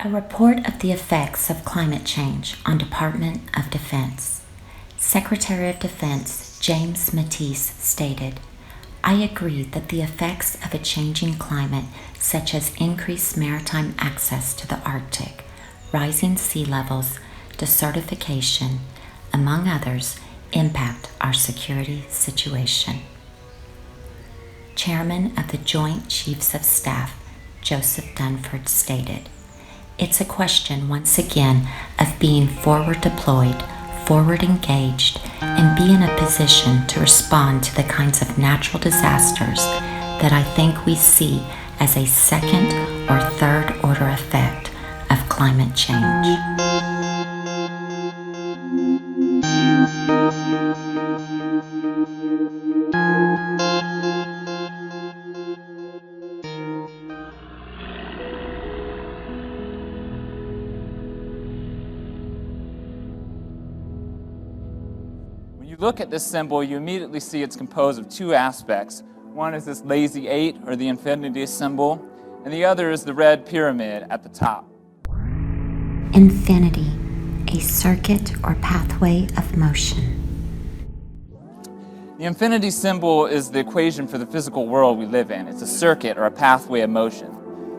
A report of the effects of climate change on Department of Defense. Secretary of Defense James Mattis stated, "I agree that the effects of a changing climate, such as increased maritime access to the Arctic, rising sea levels, desertification, among others, impact our security situation." Chairman of the Joint Chiefs of Staff Joseph Dunford stated, "It's a question once again of being forward deployed, forward engaged, and be in a position to respond to the kinds of natural disasters that I think we see as a second or third order effect of climate change." Look at this symbol, you immediately see it's composed of two aspects. One is this lazy 8, or the infinity symbol, and the other is the red pyramid at the top. Infinity, a circuit or pathway of motion. The infinity symbol is the equation for the physical world we live in. It's a circuit or a pathway of motion.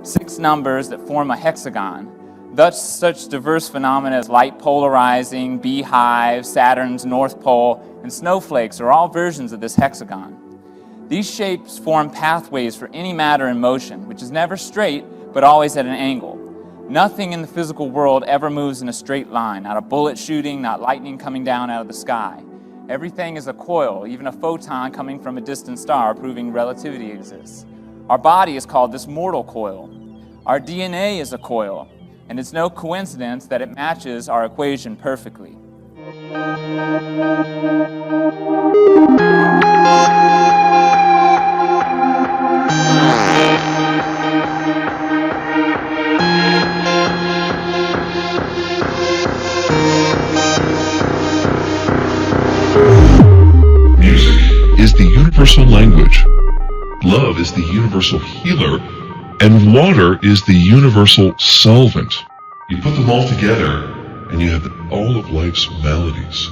6 numbers that form a hexagon. Thus, such diverse phenomena as light polarizing, beehives, Saturn's North Pole, and snowflakes are all versions of this hexagon. These shapes form pathways for any matter in motion, which is never straight, but always at an angle. Nothing in the physical world ever moves in a straight line, not a bullet shooting, not lightning coming down out of the sky. Everything is a coil, even a photon coming from a distant star, proving relativity exists. Our body is called this mortal coil. Our DNA is a coil. And it's no coincidence that it matches our equation perfectly. Music is the universal language. Love is the universal healer. And water is the universal solvent. You put them all together, and you have all of life's melodies.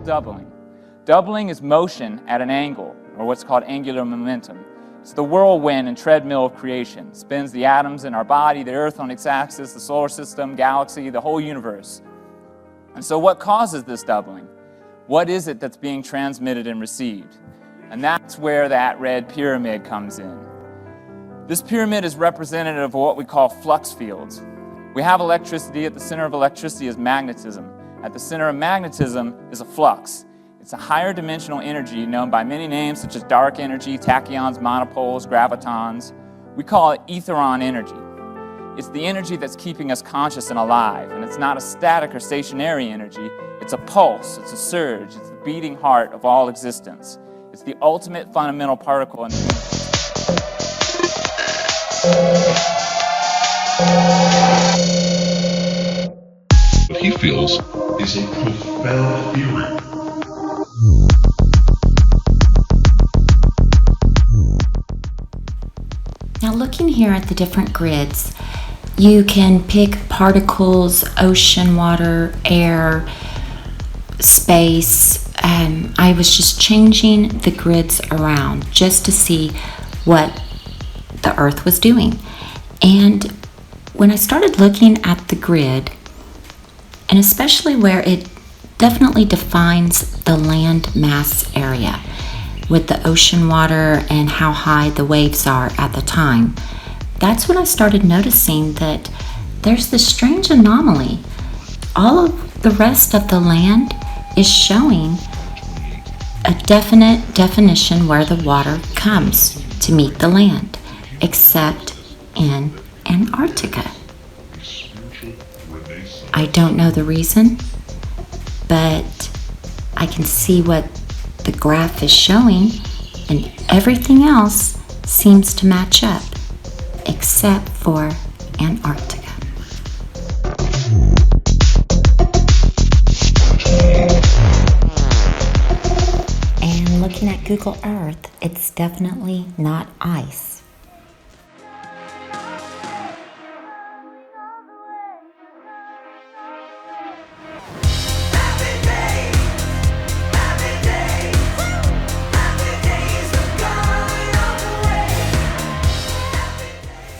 Doubling. Doubling is motion at an angle, or what's called angular momentum. It's the whirlwind and treadmill of creation. It spins the atoms in our body, the Earth on its axis, the solar system, galaxy, the whole universe. And so what causes this doubling? What is it that's being transmitted and received? And that's where that red pyramid comes in. This pyramid is representative of what we call flux fields. We have electricity. At the center of electricity is magnetism. At the center of magnetism is a flux. It's a higher dimensional energy known by many names such as dark energy, tachyons, monopoles, gravitons. We call it etheron energy. It's the energy that's keeping us conscious and alive, and it's not a static or stationary energy. It's a pulse, it's a surge, it's the beating heart of all existence. It's the ultimate fundamental particle in the universe. What he feels is a profound theory. Now looking here at the different grids, you can pick particles, ocean, water, air, space. I was just changing the grids around just to see what the Earth was doing. And when I started looking at the grid, and especially where it definitely defines the land mass area with the ocean water and how high the waves are at the time, that's when I started noticing that there's this strange anomaly. All of the rest of the land is showing a definite definition where the water comes to meet the land, except in Antarctica. I don't know the reason, but I can see what the graph is showing, and everything else seems to match up, except for Antarctica. And looking at Google Earth, it's definitely not ice.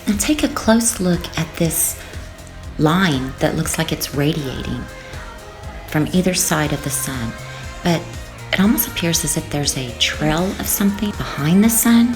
Now take a close look at this line that looks like it's radiating from either side of the sun, but it almost appears as if there's a trail of something behind the sun.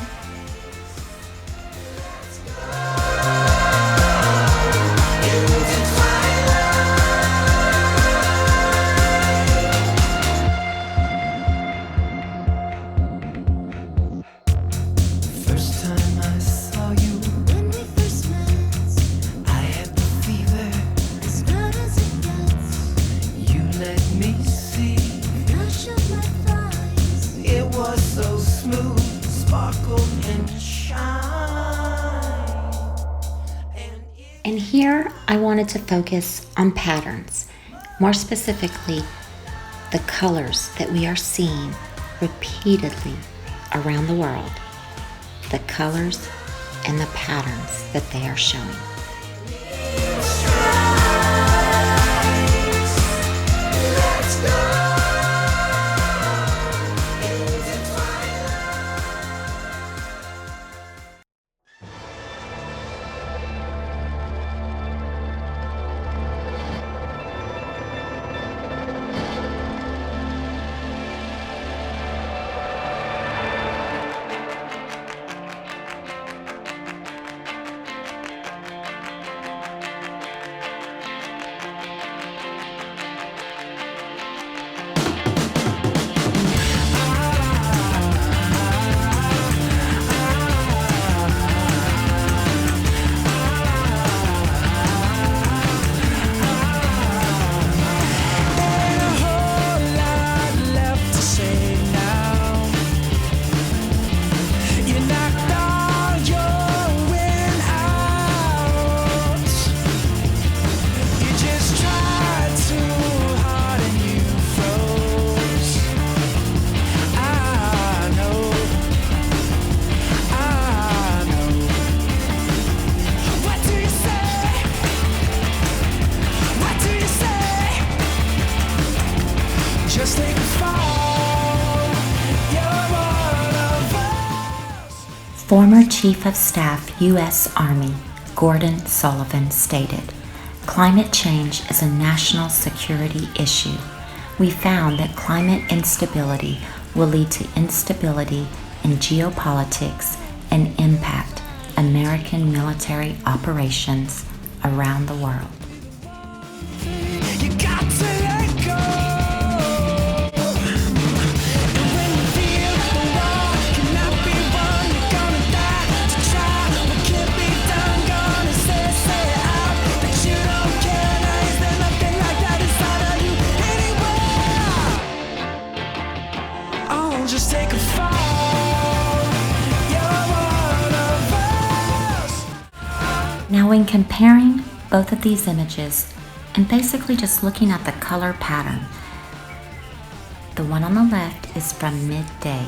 And here I wanted to focus on patterns, more specifically the colors that we are seeing repeatedly around the world, the colors and the patterns that they are showing. Former Chief of Staff, U.S. Army, Gordon Sullivan stated, "Climate change is a national security issue. We found that climate instability will lead to instability in geopolitics and impact American military operations around the world." Now, when comparing both of these images and basically just looking at the color pattern, the one on the left is from midday,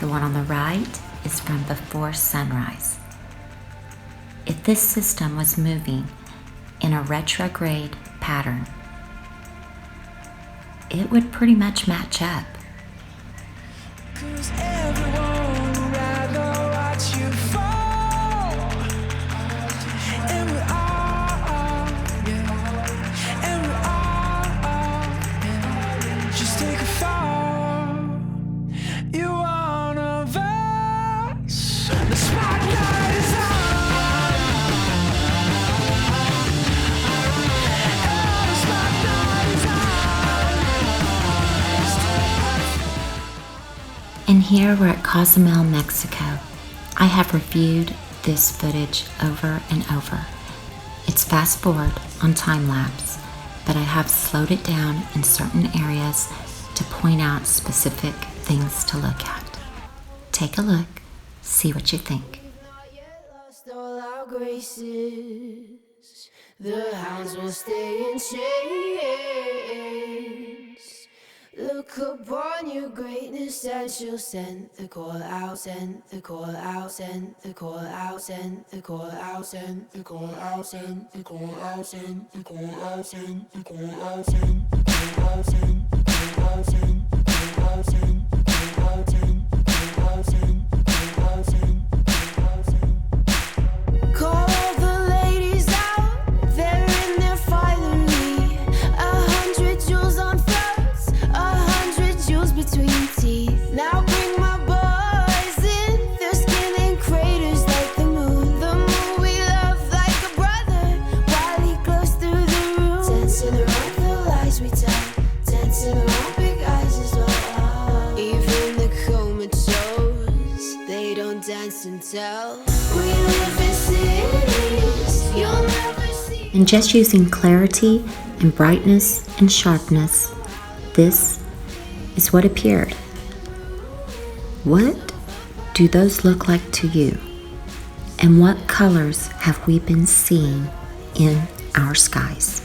the one on the right is from before sunrise. If this system was moving in a retrograde pattern, it would pretty much match up. And here we're at Cozumel, Mexico. I have reviewed this footage over and over. It's fast forward on time-lapse, but I have slowed it down in certain areas to point out specific things to look at. Take a look, see what you think. All our graces, the hounds will stay in chains. Look upon your greatness and she'll send the call out, send the call out, send the call out, send the call out, send the call out, send the call out, send the call out, send the call out, send the call out, send the call out, send the call out, send the call out, send the call out, send the call out, send. Call all the ladies out, they're in their finery. 100 jewels on throats, 100 jewels between teeth. Now bring my boys in, they're skinning craters like the moon. The moon we love like a brother, while he glows through the room. Dancing around the lies we tell, dancing around big eyes as well. Even the comatose, they don't dance and tell. We live in cities you'll never see. And just using clarity and brightness and sharpness, this is what appeared. What do those look like to you? And what colors have we been seeing in our skies?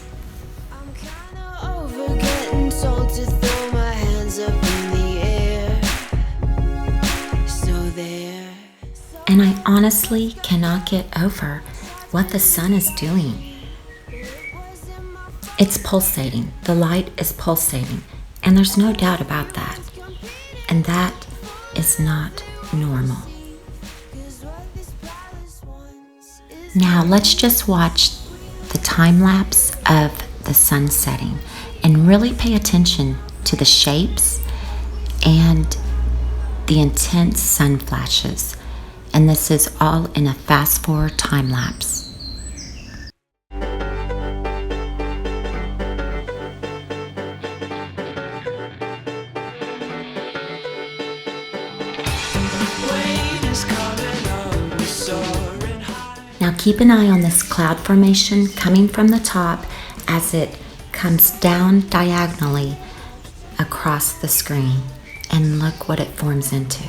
I'm kinda over getting told to throw my hands up in the air. So there. And I honestly cannot get over what the sun is doing. It's pulsating. The light is pulsating. And there's no doubt about that. And that is not normal. Now let's just watch the time lapse of the sun setting and really pay attention to the shapes and the intense sun flashes. And this is all in a fast forward time lapse. Now keep an eye on this cloud formation coming from the top as it comes down diagonally across the screen. And look what it forms into.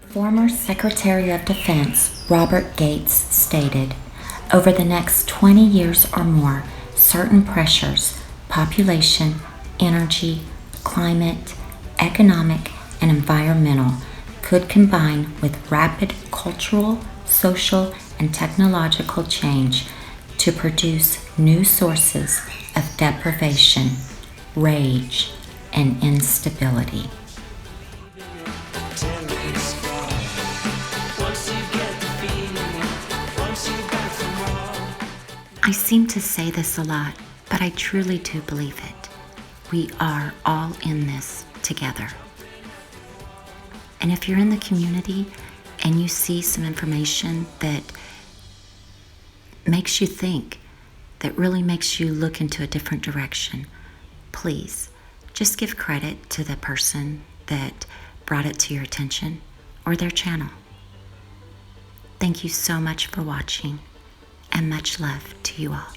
Former Secretary of Defense Robert Gates stated, over the next 20 years or more, certain pressures, population, energy, climate, economic, and environmental, could combine with rapid cultural, social, and technological change to produce new sources of deprivation, rage, and instability. I seem to say this a lot, but I truly do believe it. We are all in this together. And if you're in the community and you see some information that makes you think, that really makes you look into a different direction, please just give credit to the person that brought it to your attention or their channel. Thank you so much for watching, and much love to you all.